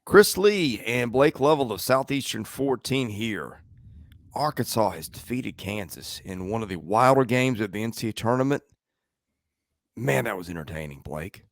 Chris Lee and Blake Lovell of Southeastern 14 here. Arkansas has defeated Kansas in one of the wilder games of the NCAA tournament. Man, that was entertaining, Blake.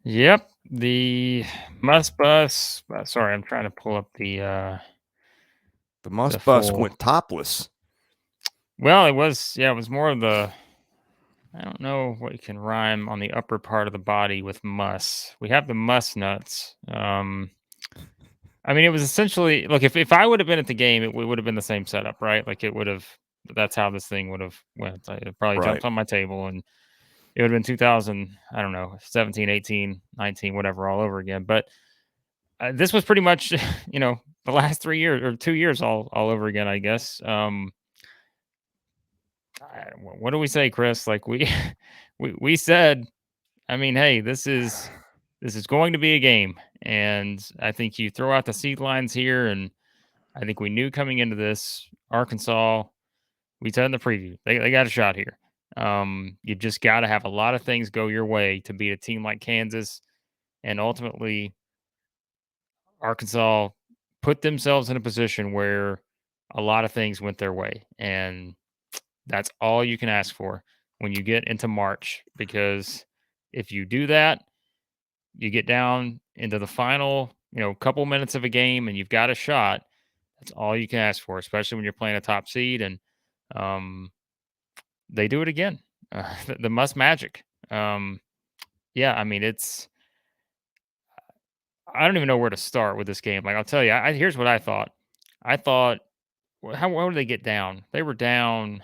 Yep, the Must Bus. Sorry, I'm trying to pull up the Must Bus full. went topless. Well, it was more of the. I don't know what you can rhyme on the upper part of the body with muss. We have the muss nuts. I mean, it was essentially look. If I would have been at the game, it would have been the same setup, right? Like it would have. That's how this thing would have went. I probably Right. jumped on my table and it would have been 2000. I don't know, 17, 18, 19, whatever, all over again. But this was pretty much, the last 3 years or 2 years all over again, I guess. What do we say, Chris? Like we we said, I mean, hey, this is going to be a game, and I think you throw out the seed lines here, and I think we knew coming into this Arkansas. We said in the preview they got a shot here. You just got to have a lot of things go your way to beat a team like Kansas, and ultimately Arkansas put themselves in a position where a lot of things went their way. And that's all you can ask for when you get into March. Because if you do that, you get down into the final, couple minutes of a game and you've got a shot. That's all you can ask for, especially when you're playing a top seed. And they do it again. The Must Magic. Yeah, I mean, I don't even know where to start with this game. Like, I'll tell you, here's what I thought. I thought, how did they get down? They were down.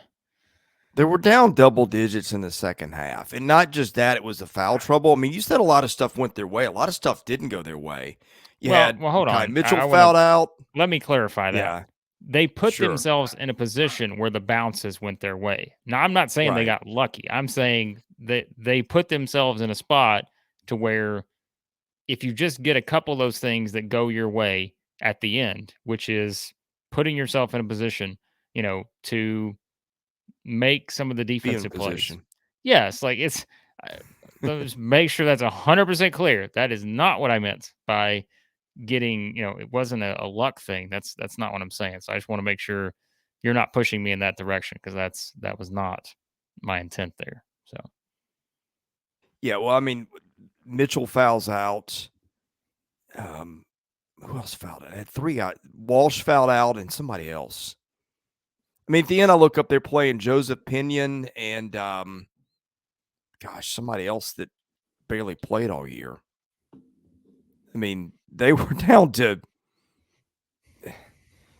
They were down double digits in the second half. And not just that, it was the foul trouble. I mean, you said a lot of stuff went their way. A lot of stuff didn't go their way. You Well, had hold Kai on. Mitchell I want to fouled out. let me clarify that. Yeah, They put sure. themselves in a position where the bounces went their way. Now, I'm not saying they Right. got lucky. I'm saying that they put themselves in a spot to where if you just get a couple of those things that go your way at the end, which is putting yourself in a position, to make some of the Be in defensive plays. position. Yes, like uh, let's make sure that's 100% clear. That is not what I meant by getting, it wasn't a luck thing. That's not what I'm saying. So I just want to make sure you're not pushing me in that direction because that was not my intent there. So Yeah, well, I mean, Mitchell fouls out. Who else fouled out? I had three out. Walsh fouled out and somebody else. I mean, at the end, I look up, they're playing Joseph Pinion and, somebody else that barely played all year. I mean, they were down to,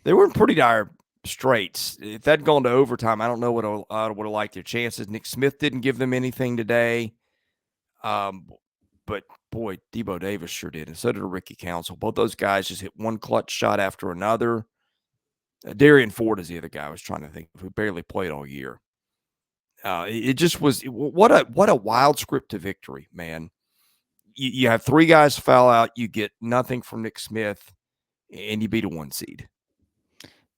they were in pretty dire straits. If that had gone to overtime, I don't know what I would have liked their chances. Nick Smith didn't give them anything today. But boy, Debo Davis sure did, and so did Ricky Council. Both those guys just hit one clutch shot after another. Darian Ford is the other guy I was trying to think of who barely played all year. It just was what a wild script to victory, man. You have three guys foul out, you get nothing from Nick Smith, and you beat a 1 seed.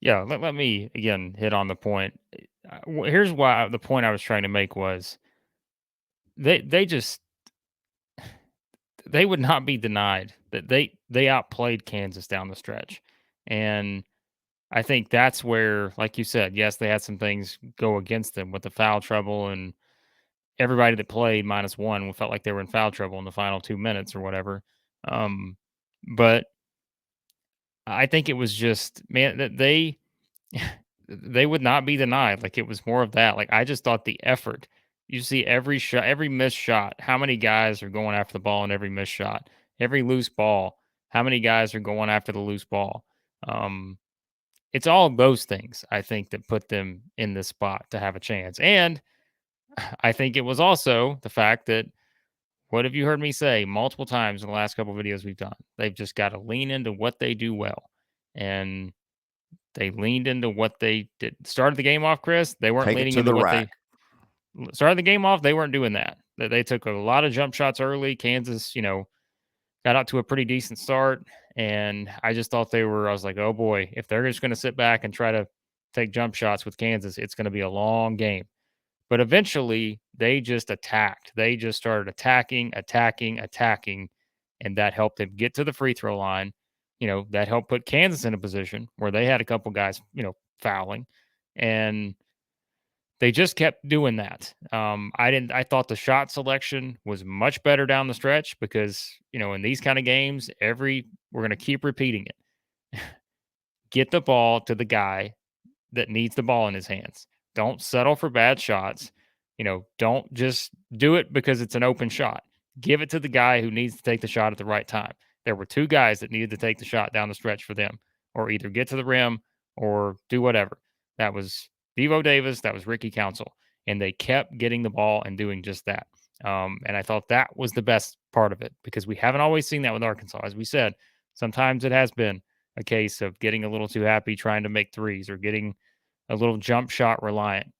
yeah, let me again hit on the point. Here's why the point I was trying to make was they just they would not be denied that they outplayed Kansas down the stretch. And I think that's where, like you said, yes, they had some things go against them with the foul trouble and everybody that played -1 felt like they were in foul trouble in the final 2 minutes or whatever. But I think it was just, man, that they would not be denied. Like it was more of that. Like I just thought the effort. You see every shot, every missed shot. How many guys are going after the ball in every missed shot? Every loose ball. How many guys are going after the loose ball? Um, it's all of those things I think that put them in this spot to have a chance. And I think it was also the fact that what have you heard me say multiple times in the last couple of videos we've done? They've just got to lean into what they do well. And they leaned into what they did. Started the game off, Chris. They weren't Take it leaning to into the what rack. they started the game off. They weren't doing that. They took a lot of jump shots early. Kansas, got out to a pretty decent start. And I just thought I was like, oh boy, if they're just going to sit back and try to take jump shots with Kansas, it's going to be a long game. But eventually they just attacked. They just started attacking. and that helped him get to the free throw line. That helped put Kansas in a position where they had a couple guys, fouling, and they just kept doing that. I thought the shot selection was much better down the stretch because, in these kind of games, we're going to keep repeating it. Get the ball to the guy that needs the ball in his hands. Don't settle for bad shots. Don't just do it because it's an open shot. Give it to the guy who needs to take the shot at the right time. There were two guys that needed to take the shot down the stretch for them, or either get to the rim or do whatever. That was Devo Davis, that was Ricky Council, and they kept getting the ball and doing just that. And I thought that was the best part of it because we haven't always seen that with Arkansas. As we said, sometimes it has been a case of getting a little too happy trying to make threes or getting a little jump shot reliant.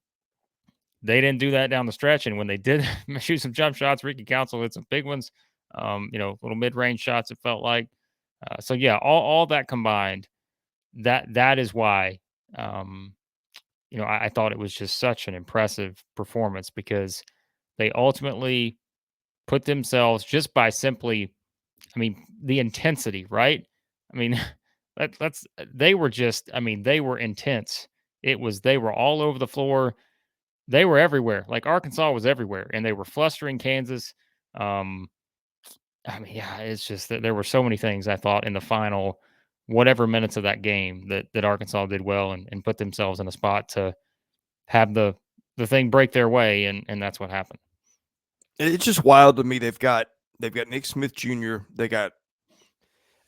They didn't do that down the stretch, and when they did shoot some jump shots, Ricky Council hit some big ones, little mid-range shots, it felt like. So yeah, all that combined, that is why, I thought it was just such an impressive performance because they ultimately put themselves just by simply, the intensity, right? I mean, they were just, they were intense. They were all over the floor. They were everywhere. Like Arkansas was everywhere, and they were flustering Kansas. Um, yeah, it's just that there were so many things I thought in the final whatever minutes of that game that Arkansas did well and put themselves in a spot to have the thing break their way, and that's what happened. It's just wild to me. They've got Nick Smith Jr. They got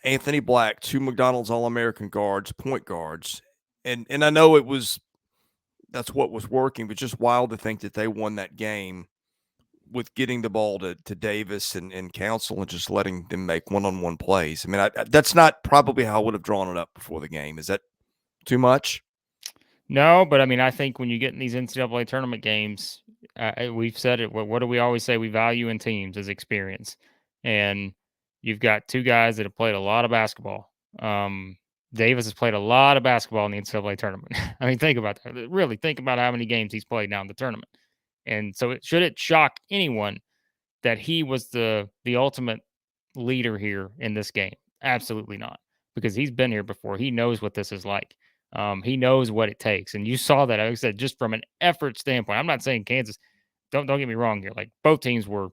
Anthony Black, two McDonald's All-American guards, point guards, and I know that's what was working, but just wild to think that they won that game with getting the ball to Davis and Council and just letting them make one-on-one plays. I mean, that's not probably how I would have drawn it up before the game. Is that too much? No, but I think when you get in these NCAA tournament games, we've said it. What do we always say? We value in teams is experience, and you've got two guys that have played a lot of basketball. Davis has played a lot of basketball in the NCAA tournament. Think about that. Really, think about how many games he's played now in the tournament. And so, should it shock anyone that he was the ultimate leader here in this game? Absolutely not, because he's been here before. He knows what this is like. He knows what it takes, and you saw that. Like I said, just from an effort standpoint, I'm not saying Kansas. Don't get me wrong here. Like both teams were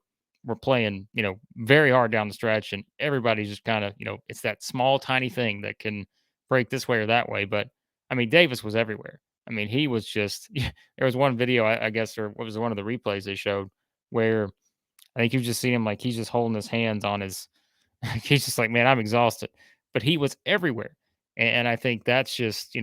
playing, very hard down the stretch, and everybody's just kind of, it's that small, tiny thing that can break this way or that way. But Davis was everywhere. He was just. There was one video, I guess, or what was one of the replays they showed where I think you just see him like he's just holding his hands on his. He's just like, man, I'm exhausted, but he was everywhere, and I think that's just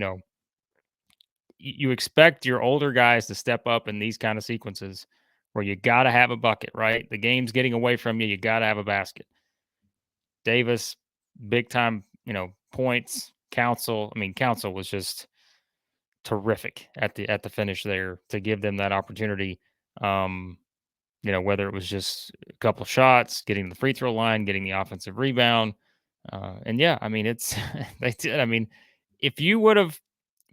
you expect your older guys to step up in these kind of sequences where you got to have a bucket, right? The game's getting away from you. You got to have a basket. Davis, big time, points. Council was just terrific at the finish there to give them that opportunity. Whether it was just a couple shots, getting the free throw line, getting the offensive rebound. And yeah, it's they did. If you would have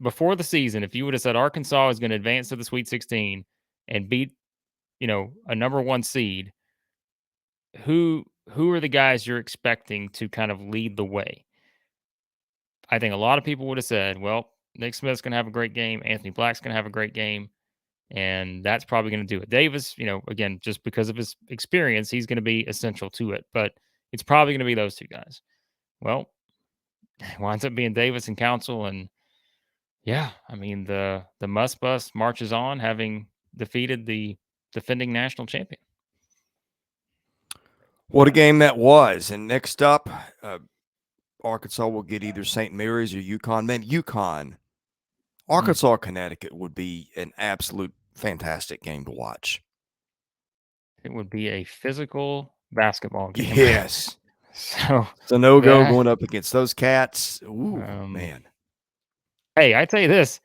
before the season, if you would have said Arkansas is going to advance to the Sweet 16 and beat, a number one seed, who are the guys you're expecting to kind of lead the way? I think a lot of people would have said, well, Nick Smith's going to have a great game. Anthony Black's going to have a great game. And that's probably going to do it. Davis, again, just because of his experience, he's going to be essential to it. But it's probably going to be those two guys. Well, it winds up being Davis and Council. And yeah, the Must Bus marches on, having defeated the defending national champion. What a game that was. And next up, Arkansas will get either St. Mary's or UConn. Man, UConn. Arkansas, Connecticut would be an absolute fantastic game to watch. It would be a physical basketball game. Yes. So it's a no-go going up against those Cats. Ooh, man. Hey, I tell you this.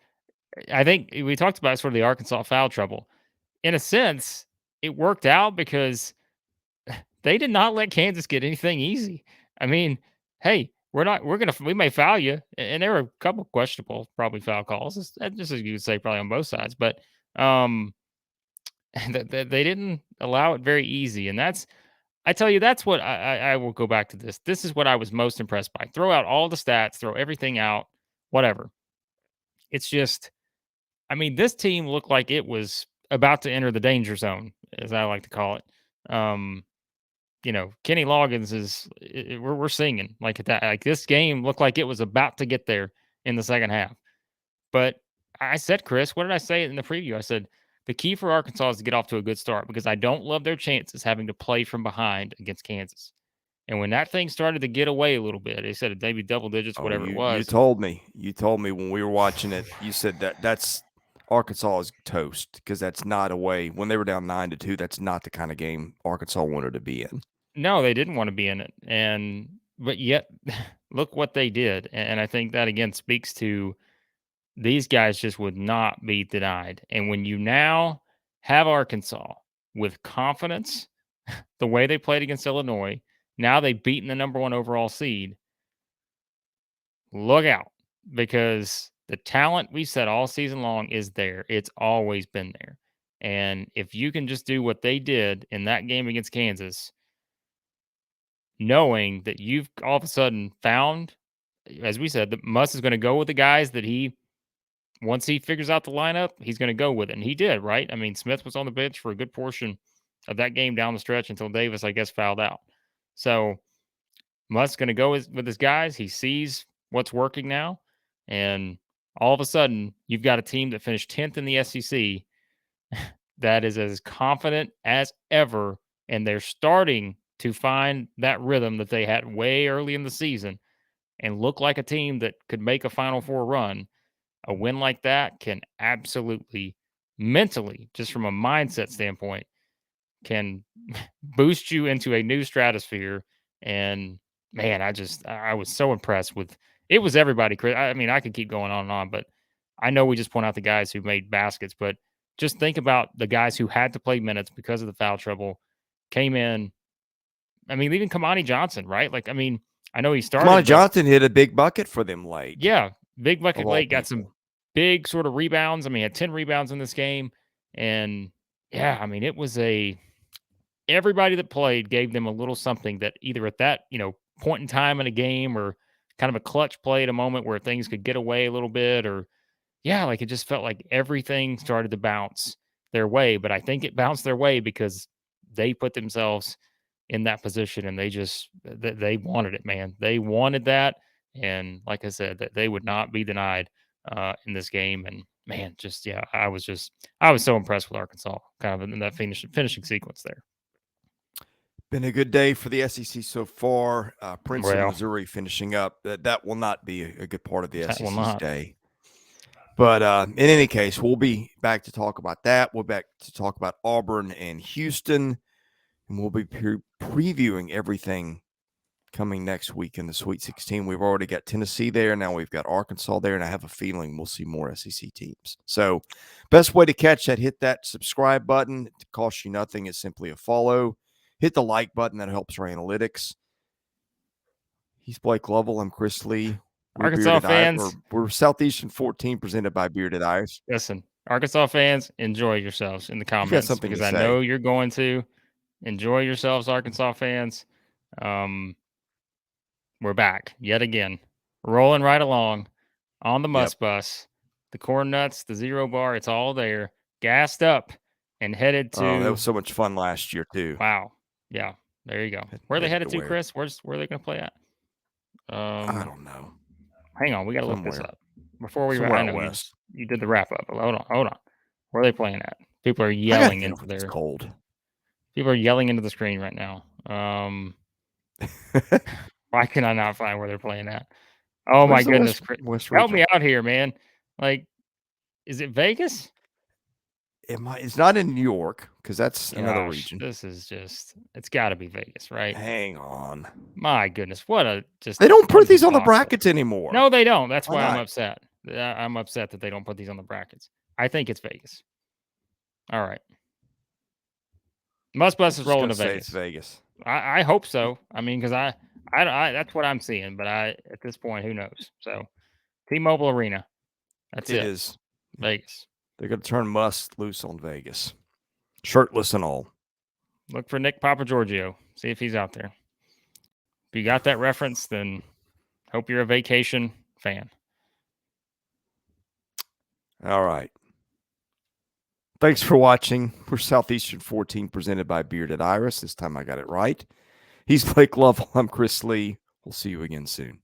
I think we talked about sort of the Arkansas foul trouble. In a sense, it worked out because they did not let Kansas get anything easy. Hey, we may foul you, and there were a couple questionable probably foul calls, just as you would say, probably on both sides. But they didn't allow it very easy, and that's I tell you, that's what I will go back to this. This is what I was most impressed by. Throw out all the stats, throw everything out, whatever. It's just, I mean, this team looked like it was about to enter the danger zone, as I like to call it. Um, Kenny Loggins is we're singing like at that. Like this game looked like it was about to get there in the second half. But I said, Chris, what did I say in the preview? I said the key for Arkansas is to get off to a good start because I don't love their chances having to play from behind against Kansas. And when that thing started to get away a little bit, they said maybe double digits, Oh, whatever it you was. told me. You told me when we were watching it. You said that's Arkansas is toast because that's not a way when they were down 9-2. That's not the kind of game Arkansas wanted to be in. No, they didn't want to be in it, but yet look what they did, and I think that again speaks to these guys just would not be denied. And when you now have Arkansas with confidence, the way they played against Illinois, now they've beaten the number 1 overall seed. Look out because the talent we said all season long is there. It's always been there. And if you can just do what they did in that game against Kansas, knowing that you've all of a sudden found, as we said, that Muss is going to go with the guys that once he figures out the lineup, he's going to go with it. And he did, right? I mean, Smith was on the bench for a good portion of that game down the stretch until Davis, I guess, fouled out. So Muss is going to go with his guys. He sees what's working now. And all of a sudden, you've got a team that finished 10th in the SEC that is as confident as ever. And they're starting to find that rhythm that they had way early in the season and look like a team that could make a Final Four run. A win like that can absolutely mentally, just from a mindset standpoint, can boost you into a new stratosphere. And man, I was so impressed with it. Was everybody, Chris? I mean, I could keep going on and on, but I know we just point out the guys who made baskets, but just think about the guys who had to play minutes because of the foul trouble, came in. I mean, even Kamani Johnson, right? Like, I mean, I know he started. Kamani Johnson hit a big bucket for them late. Yeah, big bucket late. Got some big sort of rebounds. I mean, he had 10 rebounds in this game. And yeah, I mean, it was everybody that played gave them a little something that either at that, point in time in a game or kind of a clutch play at a moment where things could get away a little bit or yeah, like it just felt like everything started to bounce their way. But I think it bounced their way because they put themselves in that position and they wanted it, man. They wanted that. And like I said, that they would not be denied in this game. And man, I was so impressed with Arkansas kind of in that finishing sequence there. Been a good day for the SEC so far. Princeton, Well, Missouri finishing up. That will not be a good part of the that will SEC's not. day. But in any case, we'll be back to talk about that. We'll be back to talk about Auburn and Houston. And we'll be previewing everything coming next week in the Sweet 16. We've already got Tennessee there. Now we've got Arkansas there. And I have a feeling we'll see more SEC teams. So best way to catch that, hit that subscribe button. It costs you nothing. It's simply a follow. Hit the like button. That helps our analytics. He's Blake Lovell. I'm Chris Lee. Arkansas fans. We're Southeastern 14 presented by Bearded Iris. Listen, Arkansas fans, enjoy yourselves in the comments because I know you're going to enjoy yourselves, Arkansas fans. We're back yet again, rolling right along on the Muss bus, the corn nuts, the zero bar. It's all there, gassed up and headed to. Oh, that was so much fun last year too. Wow. Yeah. There you go. Where are they headed to, Chris? Where are they going to play at? I don't know. Hang on, we got to look this up before we. I know you did the wrap up. Hold on. Where are they playing at? People are yelling into their. It's cold. People are yelling into the screen right now. Why can I not find where they're playing at? Oh my goodness, Chris, help me out here, man! Like, is it Vegas? It's not in New York because that's another region. This is it's got to be Vegas, right? Hang on. My goodness, they don't put these on the brackets anymore. No, they don't. That's why I'm upset. I'm upset that they don't put these on the brackets. I think it's Vegas. All right. Muss Bus is rolling to Vegas. It's Vegas. I hope so. I mean, because I that's what I'm seeing. But at this point, who knows? So, T-Mobile Arena. That's it. It is Vegas. They're going to turn Muss loose on Vegas, shirtless and all. Look for Nick Papagiorgio. See if he's out there. If you got that reference, then hope you're a Vacation fan. All right. Thanks for watching. We're Southeastern 14 presented by Bearded Iris. This time I got it right. He's Blake Lovell. I'm Chris Lee. We'll see you again soon.